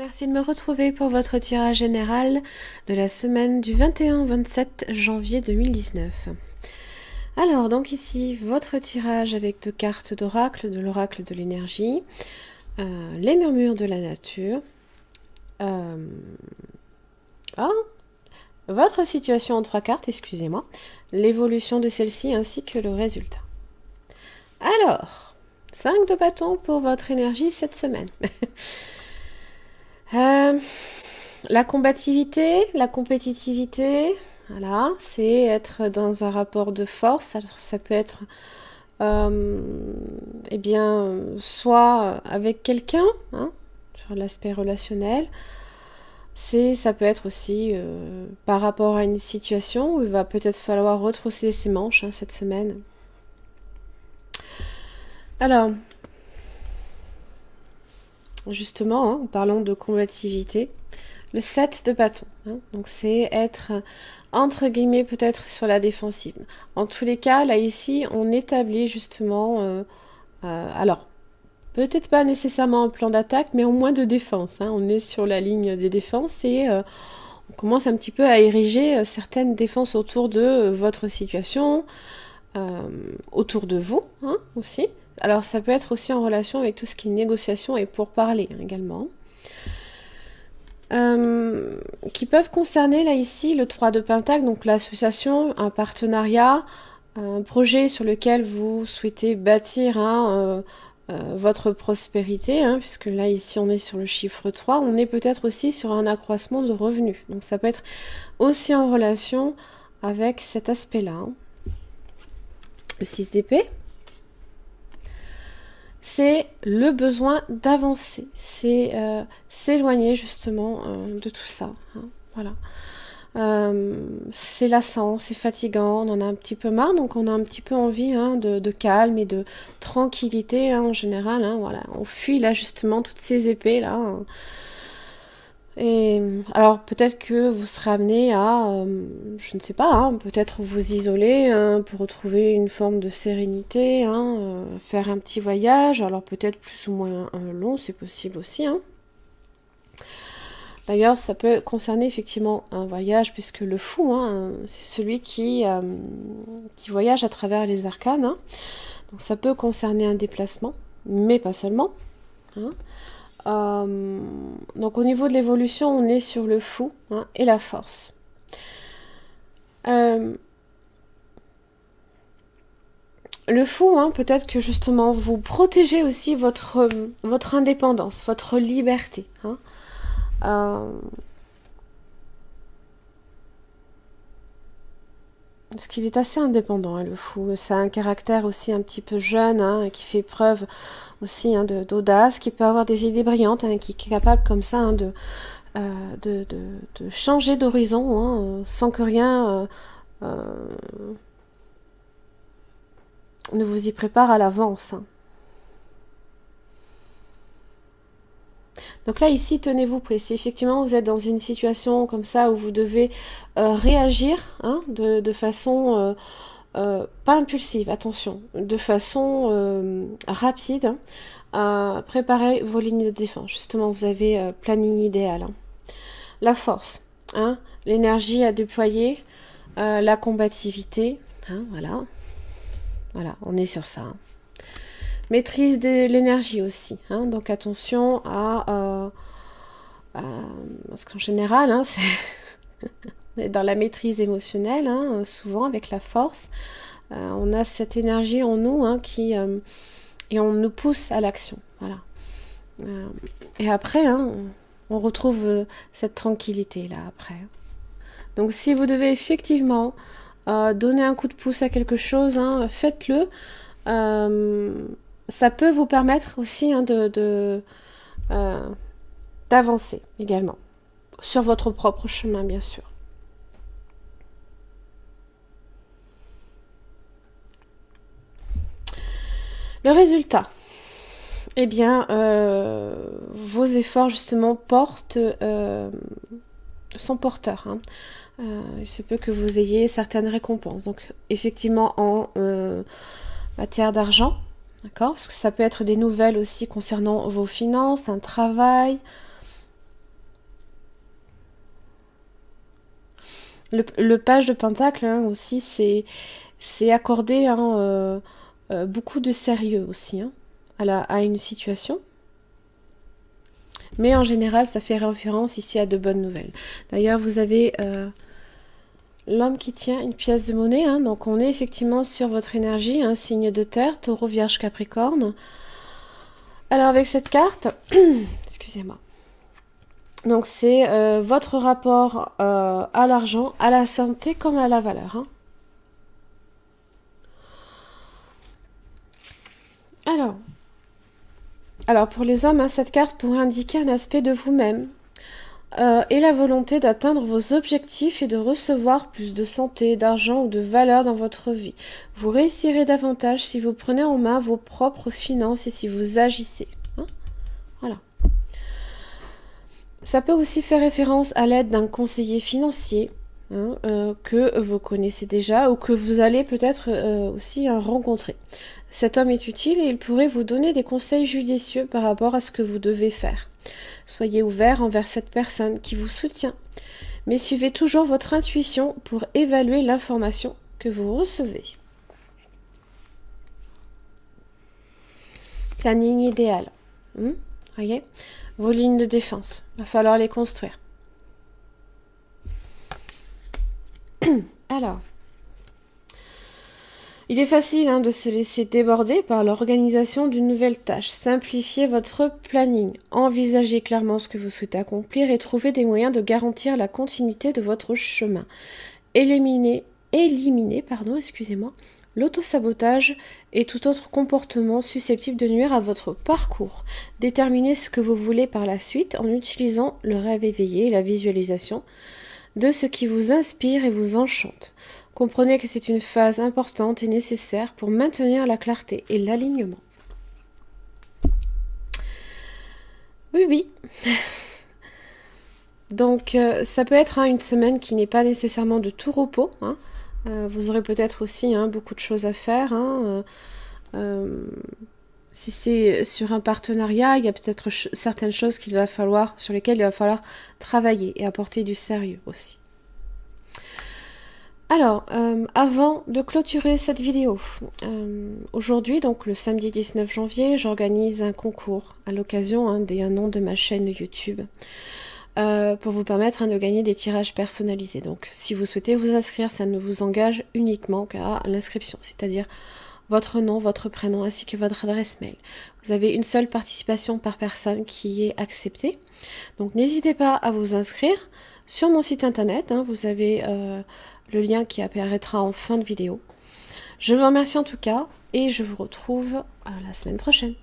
Merci de me retrouver pour votre tirage général de la semaine du 21 au 27 janvier 2019. Alors, donc ici, votre tirage avec deux cartes d'oracle, de l'oracle de l'énergie, les murmures de la nature, votre situation en trois cartes, excusez-moi, l'évolution de celle-ci ainsi que le résultat. Alors, 5 de bâton pour votre énergie cette semaine. La combativité, la compétitivité, voilà, c'est être dans un rapport de force. Alors, ça peut être, eh bien, soit avec quelqu'un, hein, sur l'aspect relationnel. Ça peut être aussi par rapport à une situation où il va peut-être falloir retrousser ses manches cette semaine. Alors, justement, en parlant de combativité, le 7 de bâton, donc c'est être entre guillemets peut-être sur la défensive. En tous les cas, là ici, on établit justement, alors peut-être pas nécessairement un plan d'attaque, mais au moins de défense. On est sur la ligne des défenses et on commence un petit peu à ériger certaines défenses autour de votre situation, autour de vous aussi. Alors ça peut être aussi en relation avec tout ce qui est négociation et pourparler également. Qui peuvent concerner là ici le 3 de Pentacle, donc l'association, un partenariat, un projet sur lequel vous souhaitez bâtir votre prospérité, puisque là ici on est sur le chiffre 3, on est peut-être aussi sur un accroissement de revenus. Donc ça peut être aussi en relation avec cet aspect-là. Le 6 d'épée. C'est le besoin d'avancer, c'est s'éloigner justement de tout ça. Voilà. C'est lassant, c'est fatigant, on en a un petit peu marre, donc on a un petit peu envie de calme et de tranquillité en général. Voilà. On fuit là justement toutes ces épées là. Et alors peut-être que vous serez amené à, je ne sais pas, peut-être vous isoler pour retrouver une forme de sérénité, faire un petit voyage, alors peut-être plus ou moins long, c'est possible aussi. D'ailleurs, ça peut concerner effectivement un voyage, puisque le fou, c'est celui qui voyage à travers les arcanes. Donc ça peut concerner un déplacement, mais pas seulement. Donc au niveau de l'évolution, on est sur le fou et la force. Le fou, peut-être que justement vous protégez aussi votre indépendance, votre liberté. Parce qu'il est assez indépendant, le fou. Ça a un caractère aussi un petit peu jeune, qui fait preuve aussi d'audace, qui peut avoir des idées brillantes, qui est capable comme ça de changer d'horizon, sans que rien ne vous y prépare à l'avance. Donc là, ici, tenez-vous prêts. Si effectivement vous êtes dans une situation comme ça où vous devez réagir de façon pas impulsive, attention, de façon rapide, préparez vos lignes de défense. Justement, vous avez planning idéal. La force, l'énergie à déployer, la combativité, voilà. Voilà, on est sur ça. Maîtrise de l'énergie aussi, donc attention à parce qu'en général, c'est dans la maîtrise émotionnelle, souvent avec la force, on a cette énergie en nous qui et on nous pousse à l'action, voilà. Et après, on retrouve cette tranquillité là après. Donc si vous devez effectivement donner un coup de pouce à quelque chose, faites-le. Ça peut vous permettre aussi d'avancer également, sur votre propre chemin, bien sûr. Le résultat, eh bien, vos efforts justement sont porteurs. Il se peut que vous ayez certaines récompenses. Donc, effectivement, en matière d'argent, d'accord, parce que ça peut être des nouvelles aussi concernant vos finances, un travail, Le page de pentacle hein, aussi, c'est accorder hein, beaucoup de sérieux aussi hein, à une situation. Mais en général, ça fait référence ici à de bonnes nouvelles. D'ailleurs, vous avez l'homme qui tient une pièce de monnaie. Hein, donc, on est effectivement sur votre énergie, un signe de terre, taureau, vierge, capricorne. Alors, avec cette carte, excusez-moi. Donc, c'est votre rapport à l'argent, à la santé comme à la valeur. Hein. Alors, pour les hommes, hein, cette carte pourrait indiquer un aspect de vous-même et la volonté d'atteindre vos objectifs et de recevoir plus de santé, d'argent ou de valeur dans votre vie. Vous réussirez davantage si vous prenez en main vos propres finances et si vous agissez. Hein, voilà. Ça peut aussi faire référence à l'aide d'un conseiller financier hein, que vous connaissez déjà ou que vous allez peut-être aussi rencontrer. Cet homme est utile et il pourrait vous donner des conseils judicieux par rapport à ce que vous devez faire. Soyez ouvert envers cette personne qui vous soutient, mais suivez toujours votre intuition pour évaluer l'information que vous recevez. Planning idéal. Voyez ? Vos lignes de défense, il va falloir les construire. Alors, il est facile hein, de se laisser déborder par l'organisation d'une nouvelle tâche. Simplifiez votre planning, envisagez clairement ce que vous souhaitez accomplir et trouvez des moyens de garantir la continuité de votre chemin. Éliminez l'autosabotage et tout autre comportement susceptible de nuire à votre parcours. Déterminez ce que vous voulez par la suite en utilisant le rêve éveillé et la visualisation de ce qui vous inspire et vous enchante. Comprenez que c'est une phase importante et nécessaire pour maintenir la clarté et l'alignement. Oui. Donc, ça peut être hein, une semaine qui n'est pas nécessairement de tout repos. Hein. Vous aurez peut-être aussi hein, beaucoup de choses à faire. Hein. Si c'est sur un partenariat, il y a peut-être certaines choses sur lesquelles il va falloir travailler et apporter du sérieux aussi. Alors, avant de clôturer cette vidéo, aujourd'hui, donc le samedi 19 janvier, j'organise un concours à l'occasion des 1 an de ma chaîne YouTube pour vous permettre de gagner des tirages personnalisés. Donc, si vous souhaitez vous inscrire, ça ne vous engage uniquement qu'à l'inscription, c'est-à-dire votre nom, votre prénom ainsi que votre adresse mail. Vous avez une seule participation par personne qui est acceptée. Donc, n'hésitez pas à vous inscrire. Sur mon site internet, hein, vous avez le lien qui apparaîtra en fin de vidéo. Je vous remercie en tout cas et je vous retrouve la semaine prochaine.